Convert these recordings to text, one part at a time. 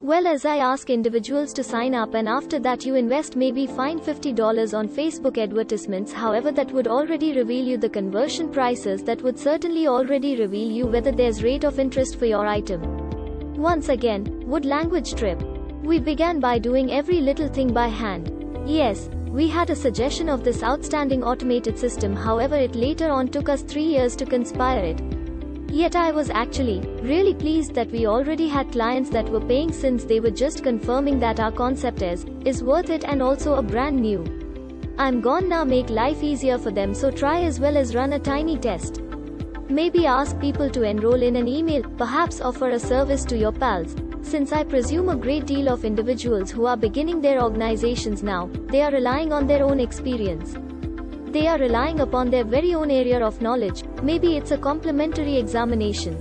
Well, as I ask individuals to sign up and after that you invest maybe fine $50 on Facebook advertisements, however that would already reveal you the conversion prices, that would certainly already reveal you whether there's rate of interest for your item. Once again, wood language trip. We began by doing every little thing by hand. Yes, we had a suggestion of this outstanding automated system, however it later on took us 3 years to conspire it. Yet I was actually really pleased that we already had clients that were paying, since they were just confirming that our concept is worth it and also a brand new. I'm gone now, make life easier for them, so try as well as run a tiny test. Maybe ask people to enroll in an email, perhaps offer a service to your pals. Since I presume a great deal of individuals who are beginning their organizations now, they are relying on their own experience. They are relying upon their very own area of knowledge. Maybe it's a complimentary examination.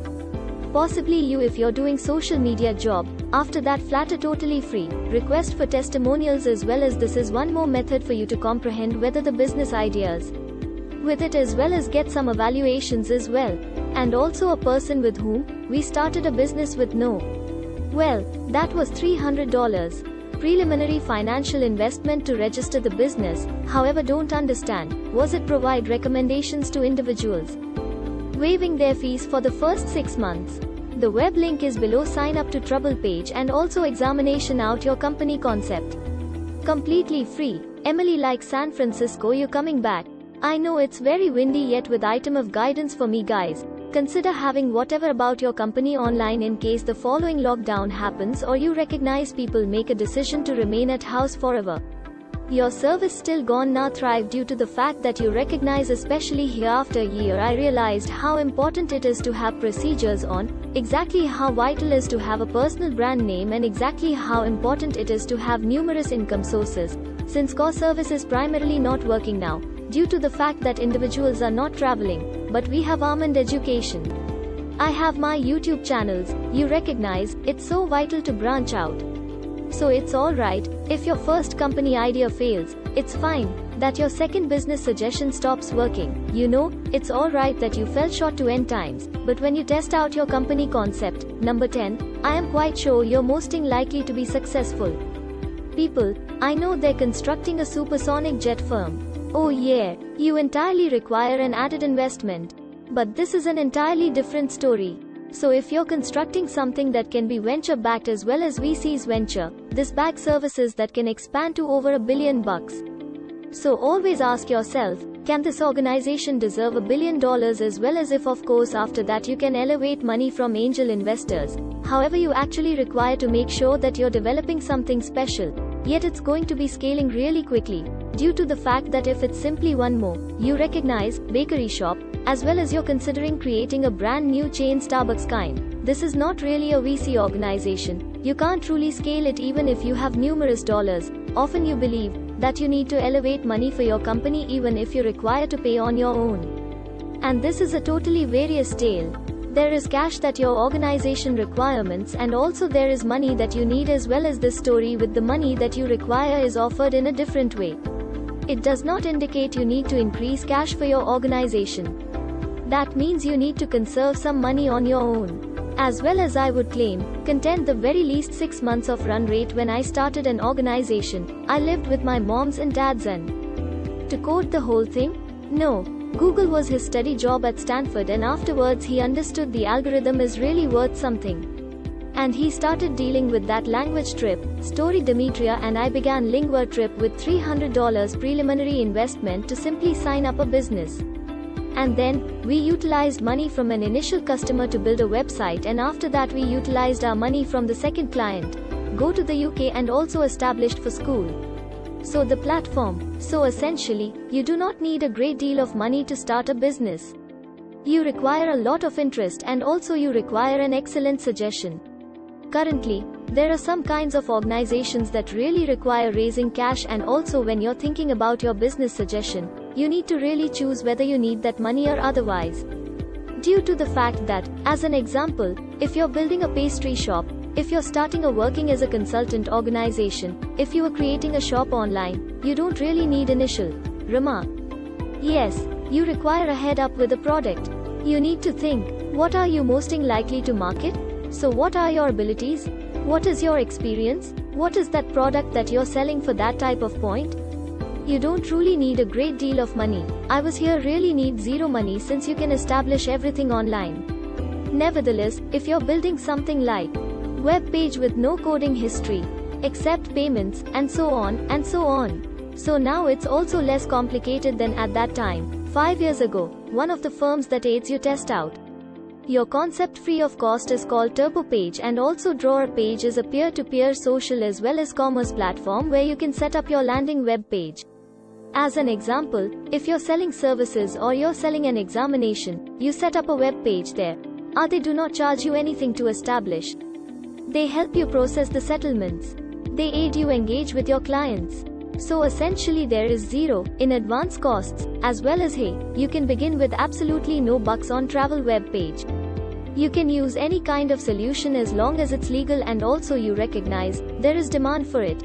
Possibly you, if you're doing social media job, after that flatter totally free, request for testimonials as well, as this is one more method for you to comprehend whether the business ideas with it as well as get some evaluations as well. And also a person with whom we started a business with that was $300. Preliminary financial investment to register the business, however don't understand, was it provide recommendations to individuals, waiving their fees for the first 6 months. The web link is below, sign up to Trouble page and also examination out your company concept. Completely free. Emily, like San Francisco, you coming back? I know it's very windy, yet with item of guidance for me guys. Consider having whatever about your company online in case the following lockdown happens or you recognize people make a decision to remain at house forever. Your service still gone now thrive due to the fact that you recognize, especially here after a year I realized how important it is to have procedures on, exactly how vital is to have a personal brand name, and exactly how important it is to have numerous income sources, since core service is primarily not working now, due to the fact that individuals are not traveling, but we have Almond Education. I have my YouTube channels, you recognize, it's so vital to branch out. So it's alright, if your first company idea fails, it's fine, that your second business suggestion stops working, it's alright that you fell short 10 times, but when you test out your company concept, number 10, I am quite sure you're most likely to be successful. People, I know they're constructing a supersonic jet firm. Oh yeah, you entirely require an added investment. But this is an entirely different story. So if you're constructing something that can be venture backed as well as VC's venture, this bag services that can expand to over $1 billion. So always ask yourself, can this organization deserve $1 billion, as well as if of course after that you can elevate money from angel investors. However, you actually require to make sure that you're developing something special, yet it's going to be scaling really quickly, due to the fact that if it's simply one more, you recognize, bakery shop, as well as you're considering creating a brand new chain Starbucks kind, this is not really a VC organization. You can't truly scale it even if you have numerous dollars. Often you believe that you need to elevate money for your company even if you require to pay on your own. And this is a totally various tale. There is cash that your organization requirements, and also there is money that you need as well, as this story with the money that you require is offered in a different way. It does not indicate you need to increase cash for your organization. That means you need to conserve some money on your own. As well as I would claim, content the very least 6 months of run rate when I started an organization, I lived with my moms and dads and to code the whole thing? No. Google was his study job at Stanford, and afterwards he understood the algorithm is really worth something. And he started dealing with that language trip, story Demetria, and I began Lingua Trip with $300 preliminary investment to simply sign up a business. And then, we utilized money from an initial customer to build a website, and after that we utilized our money from the second client, go to the UK, and also established for school. So the platform. So essentially, you do not need a great deal of money to start a business. You require a lot of interest, and also you require an excellent suggestion. Currently, there are some kinds of organizations that really require raising cash, and also when you're thinking about your business suggestion, you need to really choose whether you need that money or otherwise. Due to the fact that, as an example, if you're building a pastry shop, if you're starting or working as a consultant organization, if you are creating a shop online, you don't really need initial remark. Yes, you require a head up with a product. You need to think, what are you most likely to market? So what are your abilities? What is your experience? What is that product that you're selling for that type of point? You don't truly need a great deal of money. I was here really need zero money since you can establish everything online. Nevertheless, if you're building something like web page with no coding history, accept payments, and so on, and so on. So now it's also less complicated than at that time, 5 years ago, one of the firms that aids you test out your concept free of cost is called TurboPage, and also DrawerPage is a peer-to-peer social as well as commerce platform where you can set up your landing web page. As an example, if you're selling services or you're selling an examination, you set up a web page there. They do not charge you anything to establish. They help you process the settlements. They aid you engage with your clients. So essentially there is zero in advance costs, as well as you can begin with absolutely no bucks on travel web page. You can use any kind of solution as long as it's legal and also you recognize there is demand for it.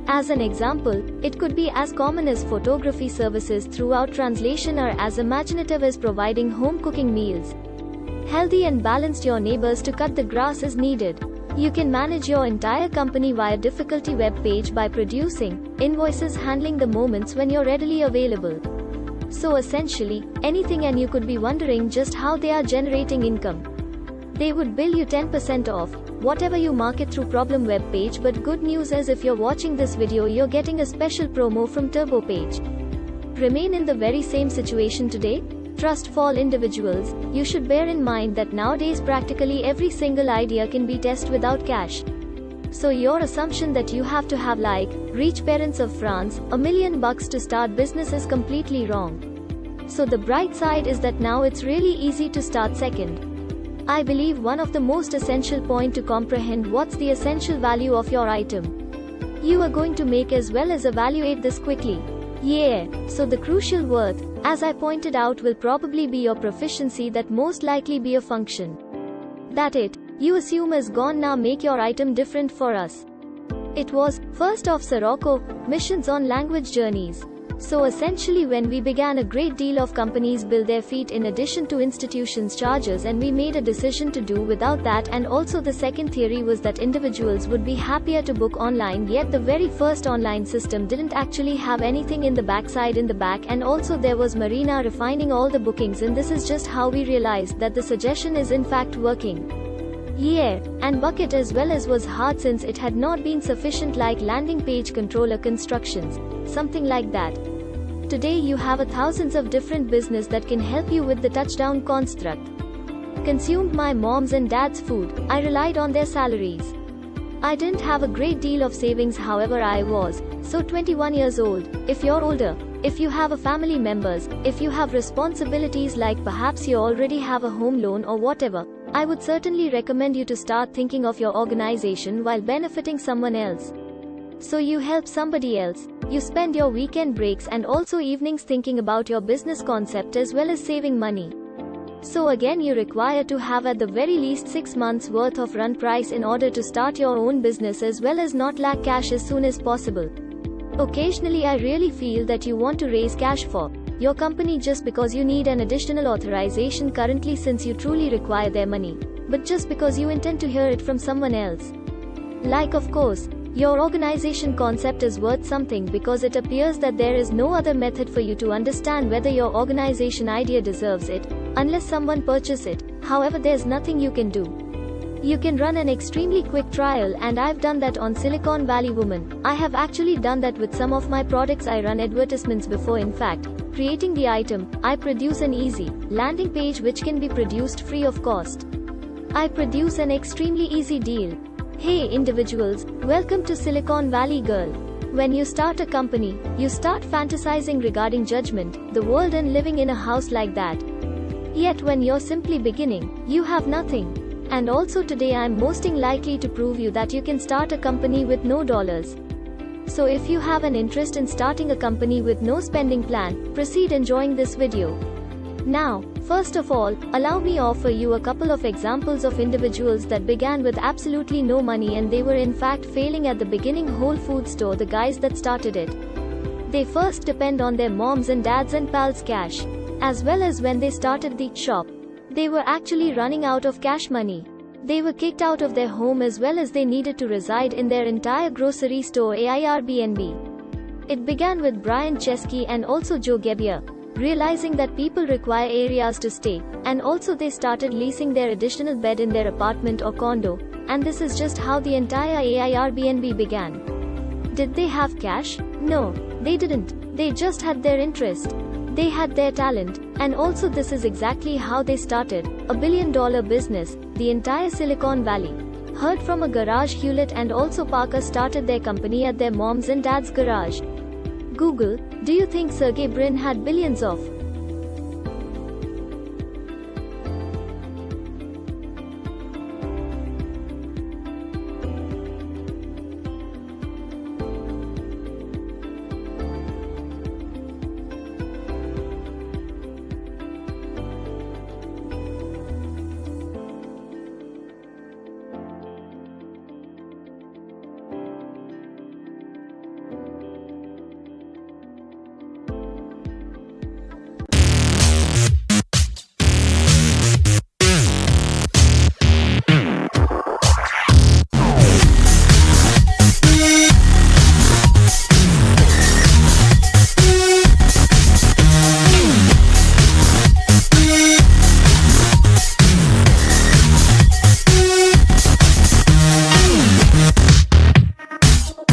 As an example, it could be as common as photography services throughout translation or as imaginative as providing home cooking meals. Healthy and balanced your neighbors to cut the grass is needed. You can manage your entire company via difficulty web page by producing invoices handling the moments when you're readily available. So essentially, anything, and you could be wondering just how they are generating income. They would bill you 10% off whatever you market through problem web page, but good news is if you're watching this video you're getting a special promo from TurboPage. Remain in the very same situation today? Trust fall individuals, you should bear in mind that nowadays practically every single idea can be tested without cash. So your assumption that you have to have like rich parents of France, $1 million to start business is completely wrong. So the bright side is that now it's really easy to start. Second, I believe one of the most essential point to comprehend what's the essential value of your item. You are going to make as well as evaluate this quickly. So the crucial worth, as I pointed out, will probably be your proficiency, that most likely be a function that you assume is gone. Now make your item different for us. It was, first off, Sirocco, missions on language journeys. So essentially when we began, a great deal of companies bill their feet in addition to institutions' charges, and we made a decision to do without that. And also the second theory was that individuals would be happier to book online, yet the very first online system didn't actually have anything in the backside in the back, and also there was Marina refining all the bookings, and this is just how we realized that the suggestion is in fact working. And bucket as well as was hard since it had not been sufficient, like landing page controller constructions, something like that. Today you have thousands of different business that can help you with the touchdown construct. Consumed my mom's and dad's food, I relied on their salaries. I didn't have a great deal of savings, however I was so 21 years old. If you're older, if you have a family members, if you have responsibilities like perhaps you already have a home loan or whatever, I would certainly recommend you to start thinking of your organization while benefiting someone else. So you help somebody else, you spend your weekend breaks and also evenings thinking about your business concept as well as saving money. So again you require to have at the very least 6 months worth of run price in order to start your own business as well as not lack cash as soon as possible. Occasionally I really feel that you want to raise cash for your company just because you need an additional authorization currently since you truly require their money, but just because you intend to hear it from someone else. Like of course, your organization concept is worth something because it appears that there is no other method for you to understand whether your organization idea deserves it, unless someone purchases it. However, there's nothing you can do. You can run an extremely quick trial, and I've done that on Silicon Valley Woman. I have actually done that with some of my products. I run advertisements before in fact creating the item. I produce an easy landing page which can be produced free of cost. I produce an extremely easy deal. Hey individuals, welcome to Silicon Valley Girl. When you start a company, you start fantasizing regarding judgment, the world, and living in a house like that. Yet when you're simply beginning, you have nothing. And also today I'm most likely to prove you that you can start a company with no dollars. So if you have an interest in starting a company with no spending plan, proceed enjoying this video. Now, first of all, allow me offer you a couple of examples of individuals that began with absolutely no money and they were in fact failing at the beginning. Whole Food store, the guys that started it. They first depend on their moms and dads and pals' cash. As well as when they started the shop, they were actually running out of cash money. They were kicked out of their home as well as they needed to reside in their entire grocery store Airbnb. It began with Brian Chesky and also Joe Gebbia, realizing that people require areas to stay, and also they started leasing their additional bed in their apartment or condo, and this is just how the entire Airbnb began. Did they have cash? No, they didn't. They just had their interest. They had their talent, and also this is exactly how they started, a billion-dollar business, the entire Silicon Valley. Heard from a garage. Hewlett and also Parker started their company at their mom's and dad's garage. Google, do you think Sergey Brin had billions of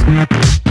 Yeah.